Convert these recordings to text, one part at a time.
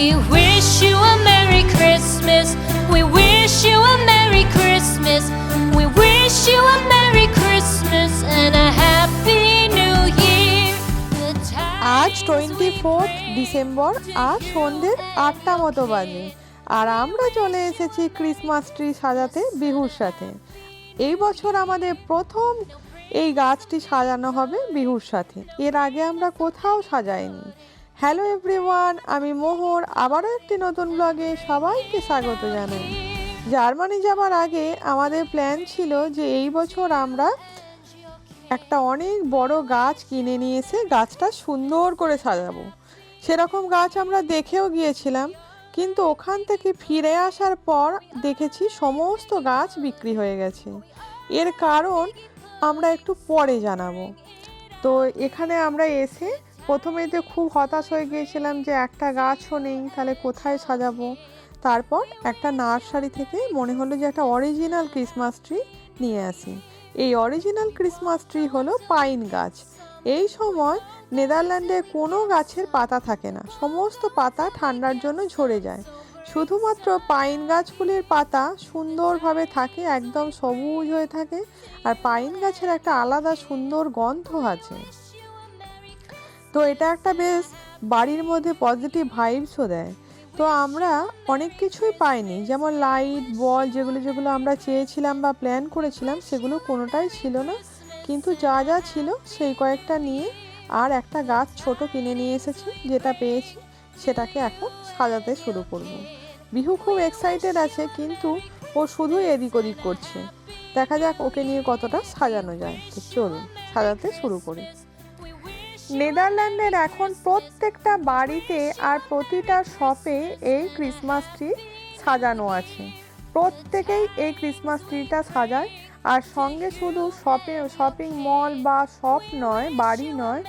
We wish you a Merry Christmas. We wish you a Merry Christmas. We wish you a Merry Christmas and a Happy New Year. আজ 24 December আর সন্ধ্যে 8টা মতো বাজে, আর আমরা চলে এসেছি Christmas tree সাজাতে বিহুর সাথে। এই বছর আমাদের প্রথম এই গাছটি সাজানো হবে বিহুর সাথে। এর আগে আমরা কোথাও সাজাইনি। হ্যালো এভরিওয়ান, আমি মোহর আবারও একটি নতুন ব্লগে সবাইকে স্বাগত জানাই। জার্মানি যাবার আগে আমাদের প্ল্যান ছিল যে এই বছর আমরা একটা অনেক বড় গাছ কিনে নিয়ে এসে গাছটা সুন্দর করে সাজাবো। সেরকম গাছ আমরা দেখেও গিয়েছিলাম, কিন্তু ওখান থেকে ফিরে আসার পর দেখেছি সমস্ত গাছ বিক্রি হয়ে গেছে। এর কারণ আমরা একটু পরে জানাবো। তো এখানে আমরা এসে প্রথমেই তো খুব হতাশ হয়ে গিয়েছিলাম যে একটা গাছও নেই, তাহলে কোথায় সাজাবো। তারপর একটা নার্সারি থেকে মনে হলো যে একটা অরিজিনাল ক্রিসমাস ট্রি নিয়ে আসি। এই অরিজিনাল ক্রিসমাস ট্রি হলো পাইন গাছ। এই সময় নেদারল্যান্ডে কোনো গাছের পাতা থাকে না, সমস্ত পাতা ঠান্ডার জন্য ঝরে যায়। শুধুমাত্র পাইন গাছগুলির পাতা সুন্দরভাবে থাকে, একদম সবুজ হয়ে থাকে, আর পাইন গাছের একটা আলাদা সুন্দর গন্ধ আছে। তো এটা একটা বেশ বাড়ির মধ্যে পজিটিভ ভাইবসও দেয়। তো আমরা অনেক কিছুই পাইনি, যেমন লাইট, বল, যেগুলো আমরা চেয়েছিলাম বা প্ল্যান করেছিলাম সেগুলো কোনোটাই ছিল না। কিন্তু যা যা ছিল সেই কয়েকটা নিয়ে আর একটা গাছ ছোট কিনে নিয়ে এসেছি, যেটা পেয়েছি সেটাকে এখন সাজাতে শুরু করব। বিহু খুব এক্সাইটেড আছে, কিন্তু ও শুধুই এদিক ওদিক করছে। দেখা যাক ওকে নিয়ে কতটা সাজানো যায়। তো চলুন সাজাতে শুরু করি। নেদারল্যান্ডের এখন প্রত্যেকটা বাড়িতে আর প্রতিটা শপে এই ক্রিসমাস ট্রি সাজানো আছে। প্রত্যেকেই এই ক্রিসমাস ট্রিটা সাজায়। আর সঙ্গে শুধু শপিং মল বা শপ নয়, বাড়ি নয়,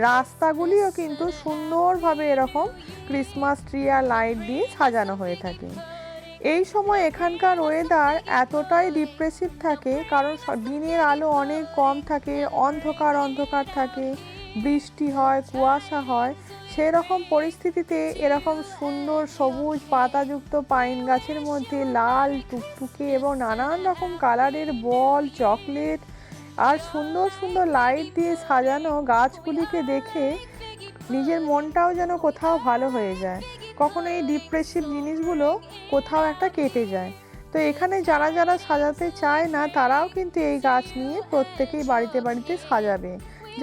রাস্তাগুলিও কিন্তু সুন্দরভাবে এরকম ক্রিসমাস ট্রি আর লাইট দিয়ে সাজানো হয়ে থাকে। এই সময় এখানকার ওয়েদার এতটাই ডিপ্রেসিভ থাকে, কারণ দিনের আলো অনেক কম থাকে, অন্ধকার থাকে, বৃষ্টি হয়, কুয়াশা হয়। সেই রকম পরিস্থিতিতে এরকম সুন্দর সবুজ পাতাযুক্ত পাইন গাছের মধ্যে লাল টুকটুকে এবং নানান রকম কালারের বল, চকলেট আর সুন্দর সুন্দর লাইট দিয়ে সাজানো গাছগুলিকে দেখে নিজের মনটাও যেন কোথাও ভালো হয়ে যায়। কখনো এই ডিপ্রেসিভ জিনিসগুলো কোথাও একটা কেটে যায়। তো এখানে যারা যারা সাজাতে চায় না, তারাও কিন্তু এই গাছ নিয়ে প্রত্যেকেই বাড়িতে বাড়িতে সাজাবে।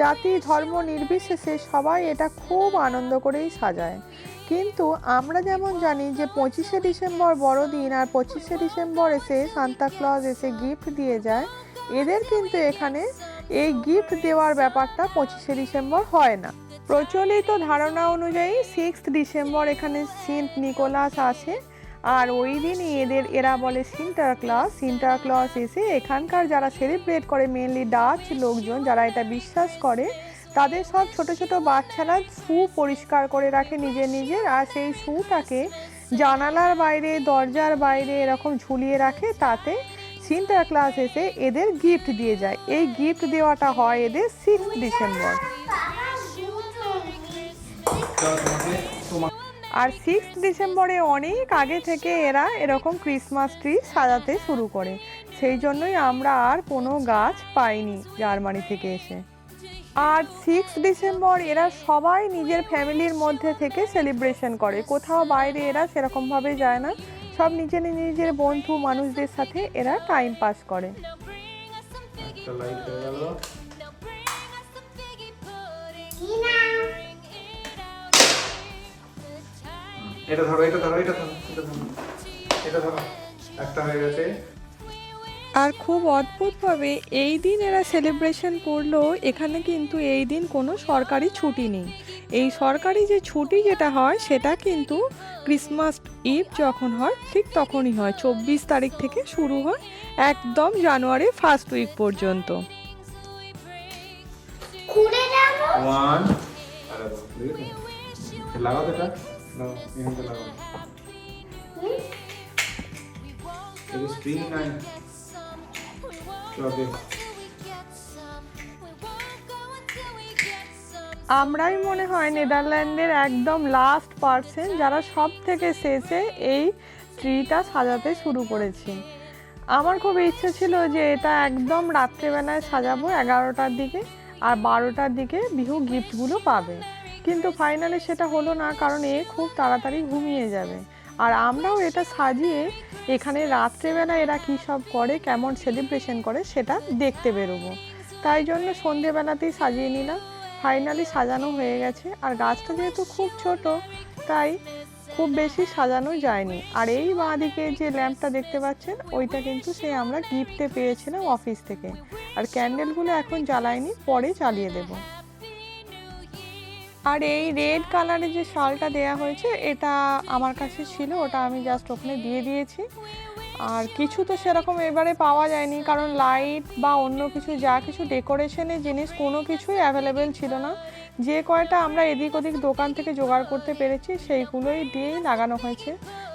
জাতি ধর্ম নির্বিশেষে সবাই এটা খুব আনন্দ করেই সাজায়। কিন্তু আমরা যেমন জানি যে 25শে ডিসেম্বর বড়দিন, আর 25শে ডিসেম্বর এসে সান্তা ক্লজ এসে গিফট দিয়ে যায়। এদের কিন্তু এখানে এই গিফট দেওয়ার ব্যাপারটা 25শে ডিসেম্বর হয় না। প্রচলিত ধারণা অনুযায়ী 6 ডিসেম্বর এখানে সেন্ট নিকোলাস আসে, আর ওই দিনই এরা বলে সিন্টার ক্লজ এসে এখানকার যারা সেলিব্রেট করে, মেনলি ডাচ লোকজন যারা এটা বিশ্বাস করে, তাদের সব ছোট ছোট বাচ্চারা শু পরিষ্কার করে রাখে নিজের, আর সেই শুটাকে জানালার বাইরে, দরজার বাইরে এরকম ঝুলিয়ে রাখে। তাতে সিন্টার ক্লজ এসে এদের গিফট দিয়ে যায়। এই গিফট দেওয়াটা হয় এদের 6 ডিসেম্বর। আর 6 ডিসেম্বরে অনেক আগে থেকে এরা এরকম ক্রিসমাস ট্রি সাজাতে শুরু করে। সেই জন্যই আমরা আর কোনো গাছ পাইনি জার্মানি থেকে এসে। আর 6 ডিসেম্বর এরা সবাই নিজের ফ্যামিলির মধ্যে থেকে সেলিব্রেশন করে, কোথাও বাইরে এরা সেরকমভাবে যায় না। সব নিজের বন্ধু মানুষদের সাথে এরা টাইম পাস করে। এটা ধরো একটা হয়ে গেছে। আর খুব অদ্ভুতভাবে এই দিন এরা সেলিব্রেশন করলো। এখানে কিন্তু এই দিন কোনো সরকারি ছুটি নেই। এই সরকারি যে ছুটি যেটা হয় সেটা কিন্তু ক্রিসমাস ইভ যখন হয় ঠিক তখনই হয়। 24 তারিখ থেকে শুরু হয়, একদম জানুয়ারি ফার্স্ট উইক পর্যন্ত। লাগাও এটা, লাগাও স্প্রিং নাই। আমরাই মনে হয় নেদারল্যান্ডের একদম লাস্ট পার্সন যারা সব থেকে শেষে এই ট্রিটা সাজাতে শুরু করেছি। আমার খুব ইচ্ছে ছিল যে এটা একদম রাত্রেবেলায় সাজাবো 11টার দিকে, আর 12টার দিকে বিহু গিফটগুলো পাবে, কিন্তু ফাইনালি সেটা হলো না, কারণ এ খুব তাড়াতাড়ি ঘুমিয়ে যাবে। আর আমরাও এটা সাজিয়ে এখানে রাত্রেবেলা এরা কী সব করে, কেমন সেলিব্রেশন করে সেটা দেখতে বেরোবো। তাই জন্য সন্ধেবেলাতেই সাজিয়ে নিলাম। ফাইনালি সাজানো হয়ে গেছে, আর গাছটা যেহেতু খুব ছোট তাই খুব বেশি সাজানো যায়নি। আর এই বাঁদিকে যে ল্যাম্পটা দেখতে পাচ্ছেন ওইটা কিন্তু সে আমরা গিফটে পেয়েছিলাম অফিস থেকে। আর ক্যান্ডেলগুলো এখন জ্বালাইনি, পরে জ্বালিয়ে দেব। আর এই রেড কালারের যে শালটা দেয়া হয়েছে এটা আমার কাছে ছিল, ওটা আমি জাস্ট ওখানে দিয়ে দিয়েছি। আর কিছু তো সেরকম এবারে পাওয়া যায়নি, কারণ লাইট বা অন্য কিছু যা কিছু ডেকোরেশনের জিনিস কোনো কিছুই অ্যাভেলেবেল ছিল না। যে কয়টা আমরা এদিক ওদিক দোকান থেকে জোগাড় করতে পেরেছি সেইগুলোই দিয়েই লাগানো হয়েছে।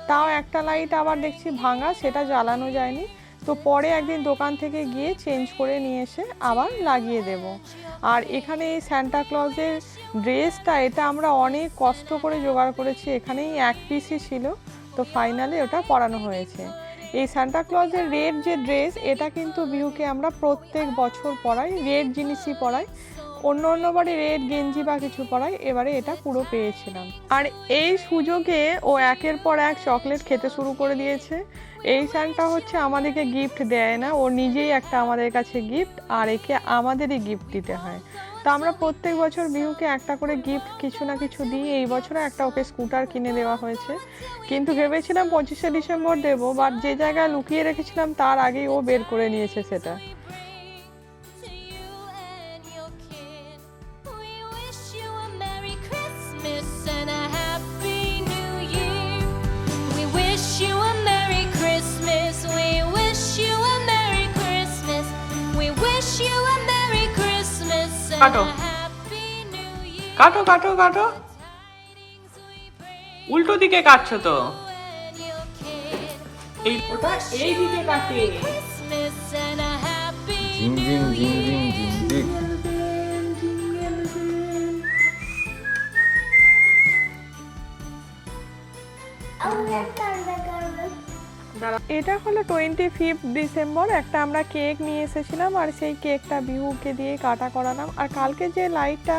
তাও একটা লাইট আবার দেখছি ভাঙা, সেটা জ্বালানো যায়নি, তো পরে একদিন দোকান থেকে গিয়ে চেঞ্জ করে নিয়ে এসে আবার লাগিয়ে দেব। আর এখানে এই সান্টা ক্লজের ড্রেসটা এটা আমরা অনেক কষ্ট করে জোগাড় করেছি, এখানেই এক পিসই ছিল, তো ফাইনালি ওটা পরানো হয়েছে। এই সান্টা ক্লজের রেড যে ড্রেস এটা কিন্তু বিহুকে আমরা প্রত্যেক বছর পরাই, রেড জিনিসই পরাই, অন্য অন্যবারে রেড গেঞ্জি বা কিছু পরাই, এবারে এটা পুরো পেয়েছিলাম। আর এই সুযোগে ও একের পর এক চকলেট খেতে শুরু করে দিয়েছে। এই সান্টা হচ্ছে আমাদেরকে গিফট দেয় না, ও নিজেই একটা আমাদের কাছে গিফট, আর একে আমাদেরই গিফট দিতে হয়। তো আমরা প্রত্যেক বছর বিহুকে একটা করে গিফট কিছু না কিছু দিই। এই বছরে একটা ওকে স্কুটার কিনে দেওয়া হয়েছে, কিন্তু ভেবেছিলাম 25শে ডিসেম্বর দেবো, বাট যে জায়গায় লুকিয়ে রেখেছিলাম তার আগেই ও বের করে নিয়েছে সেটা। কাটো কাটো কাটো কাটো, উল্টো দিকে কাটছো তো, এই ওটা এই দিকে কাটে। ঝিং ঝিং ঝিং ঝিং ঝিং ঝিং। এটা হলো 25 ডিসেম্বর, একটা আমরা কেক নিয়ে এসেছিলাম, আর সেই কেকটা বিহুকে দিয়ে কাটা করালাম। আর কালকে যে লাইটটা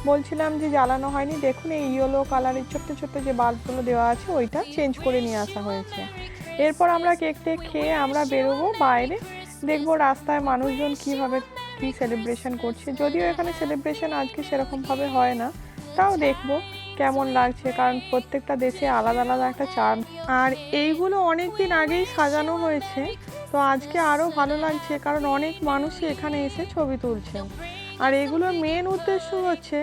বলছিলাম যে জ্বালানো হয়নি, দেখুন এই ইয়েলো কালারের ছোট্ট ছোট্ট যে বাল্বগুলো দেওয়া আছে ওইটা চেঞ্জ করে নিয়ে আসা হয়েছে। এরপর আমরা কেকটা খেয়ে আমরা বেরোবো বাইরে, দেখবো রাস্তায় মানুষজন কীভাবে কী সেলিব্রেশন করছে। যদিও এখানে সেলিব্রেশন আজকে সেরকমভাবে হয় না, তাও দেখবো কেমন লাগছে, কারণ প্রত্যেকটা দেশে আলাদা আলাদা একটা চার্ম। আর এইগুলো অনেক দিন আগেই সাজানো হয়েছে, তো আজকে আরও ভালো লাগছে, কারণ অনেক মানুষই এখানে এসে ছবি তুলছেন। আর এগুলোর মেন উদ্দেশ্য হচ্ছে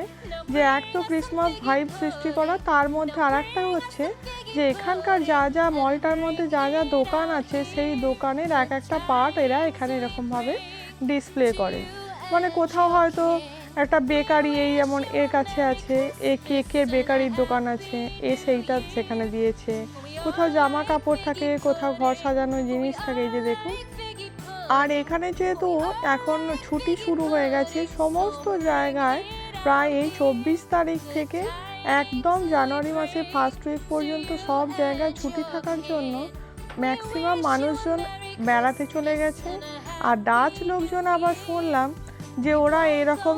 যে এক তো ক্রিসমাস ভাইব সৃষ্টি করা, তার মধ্যে আর একটা হচ্ছে যে এখানকার যা যা মলটার মধ্যে যা যা দোকান আছে সেই দোকানের এক একটা পার্ট এরা এখানে এরকমভাবে ডিসপ্লে করে। মানে কোথাও হয়তো একটা বেকারি, এই যেমন এর কাছে আছে এ কেকের বেকারির দোকান আছে, এ সেইটা সেখানে দিয়েছে। কোথাও জামা কাপড় থাকে, কোথাও ঘর সাজানোর জিনিস থাকে, এই যে দেখুন। আর এখানে যেহেতু এখন ছুটি শুরু হয়ে গেছে, সমস্ত জায়গায় প্রায় এই 24 তারিখ থেকে একদম জানুয়ারি মাসের ফার্স্ট উইক পর্যন্ত সব জায়গায় ছুটি থাকার জন্য ম্যাক্সিমাম মানুষজন বেড়াতে চলে গেছে। আর ডাচ লোকজন আবার শুনলাম যে ওরা এরকম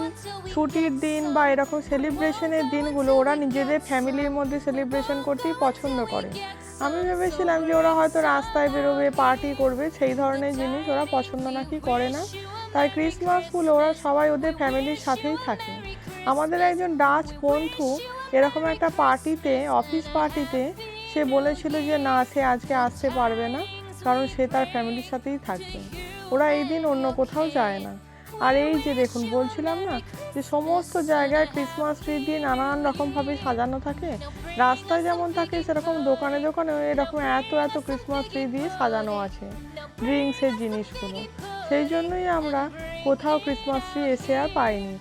ছুটির দিন বা এরকম সেলিব্রেশনের দিনগুলো ওরা নিজেদের ফ্যামিলির মধ্যে সেলিব্রেশন করতেই পছন্দ করে। আমি ভেবেছিলাম যে ওরা হয়তো রাস্তায় বেরোবে, পার্টি করবে, সেই ধরনের জিনিস ওরা পছন্দ নাকি করে না। তাই ক্রিসমাসগুলো ওরা সবাই ওদের ফ্যামিলির সাথেই থাকে। আমাদের একজন ডাচ বন্ধু এরকম একটা পার্টিতে, অফিস পার্টিতে, সে বলেছিল যে না, সে আজকে আসতে পারবে না, কারণ সে তার ফ্যামিলির সাথেই থাকবে। ওরা এই দিন অন্য কোথাও যায় না। আর এই যে দেখুন, বলছিলাম না যে সমস্ত জায়গায় ক্রিসমাস ট্রি দিয়ে নানান রকমভাবে সাজানো থাকে। রাস্তায় যেমন থাকে সেরকম দোকানে দোকানে এরকম এত এত ক্রিসমাস ট্রি দিয়ে সাজানো আছে ড্রিঙ্কসের জিনিসগুলো। সেই জন্যই আমরা কোথাও ক্রিসমাস ট্রি এসে আর পাইনি।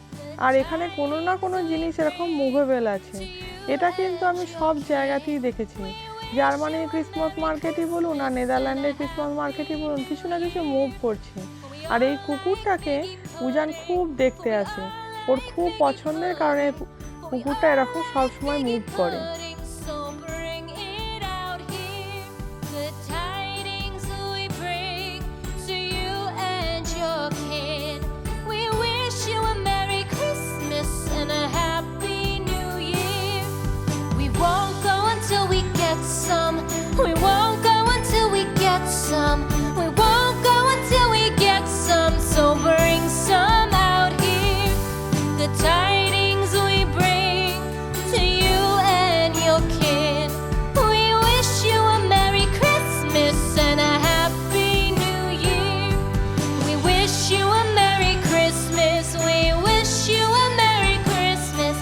আর এখানে কোনো না কোনো জিনিস এরকম মুভেবল আছে। এটা কিন্তু আমি সব জায়গাতেই দেখেছি, জার্মানির ক্রিসমাস মার্কেটই বলুন আর নেদারল্যান্ডের ক্রিসমাস মার্কেটই বলুন, কিছু না কিছু মুভ করছে। আর এই কুকুরটাকে উজান খুব দেখতে আসে, ওর খুব পছন্দের, কারণ এই কুকুরটা এরকম সবসময় মুভ করে। So bring it out here, the tidings we bring to you and your kin. We wish you a Merry Christmas and a Happy New Year. We won't go until we get some. We won't go until we get some. We won't go until we get some. So bring some out here, the tidings we bring to you and your kin. We wish you a Merry Christmas and a Happy New Year. We wish you a Merry Christmas. We wish you a Merry Christmas.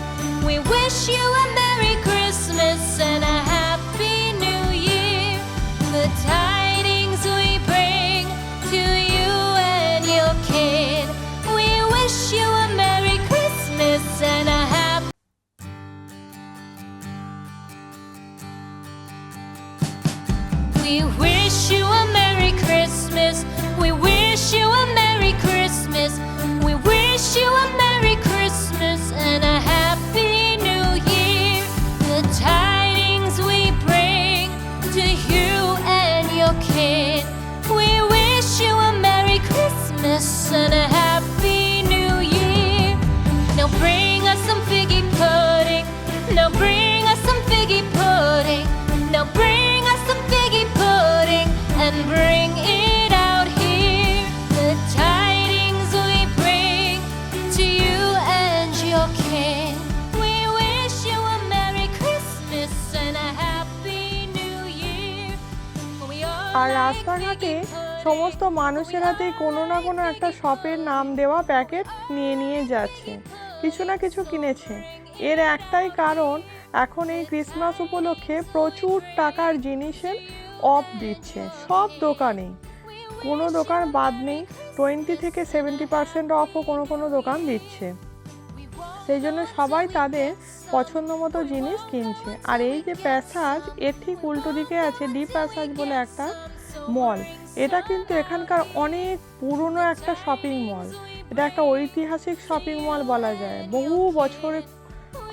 We wish you a Merry Christmas and a Happy New Year. The tidings we bring to you and your kin. We wish you a Merry Christmas and a Happy We wish you a Merry Christmas. We wish you a Merry Christmas. We wish you a Merry Christmas and a Happy New Year. The tidings we bring to you and your kin. We wish you a Merry Christmas and a Happy New Year. Now bring us some figgy pudding. Now bring us some figgy pudding. Now bring us some figgy pudding and bring it out here. The tidings we bring to you and your kin. We wish you a Merry Christmas and a Happy New Year. We all R like রাস্তাঘাটে figgy pudding. সমস্ত মানুষের হাতেই কোনো না কোনো একটা শপের নাম দেওয়া প্যাকেট নিয়ে নিয়ে যাচ্ছে, কিছু না কিছু কিনেছে। এর একটাই কারণ, এখন এই ক্রিসমাস উপলক্ষে প্রচুর টাকার জিনিসের অফ দিচ্ছে সব দোকানেই, কোনো দোকান বাদ নেই। 20 থেকে 70% অফও কোনো কোনো দোকান দিচ্ছে। সেই জন্য সবাই তাদের পছন্দ মতো জিনিস কিনছে। আর এই যে প্যাসাজ, এর ঠিক উল্টো দিকে আছে ডি প্যাসাজ বলে একটা মল। এটা কিন্তু এখানকার অনেক পুরনো একটা শপিং মল। এটা একটা ঐতিহাসিক শপিং মল বলা যায়, বহু বছর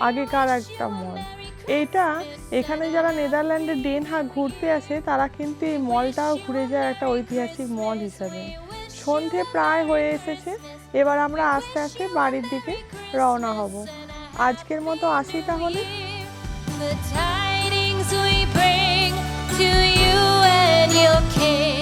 আগেকার একটা মল। এইটা এখানে যারা নেদারল্যান্ডের ডেন হাগ ঘুরতে আসে তারা কিন্তু এই মলটাও ঘুরে যায় একটা ঐতিহাসিক মল হিসাবে। সন্ধে প্রায় হয়ে এসেছে, এবার আমরা আস্তে আস্তে বাড়ির দিকে রওনা হব। আজকের মতো আসি তাহলে। The tidings we bring to you and your kin.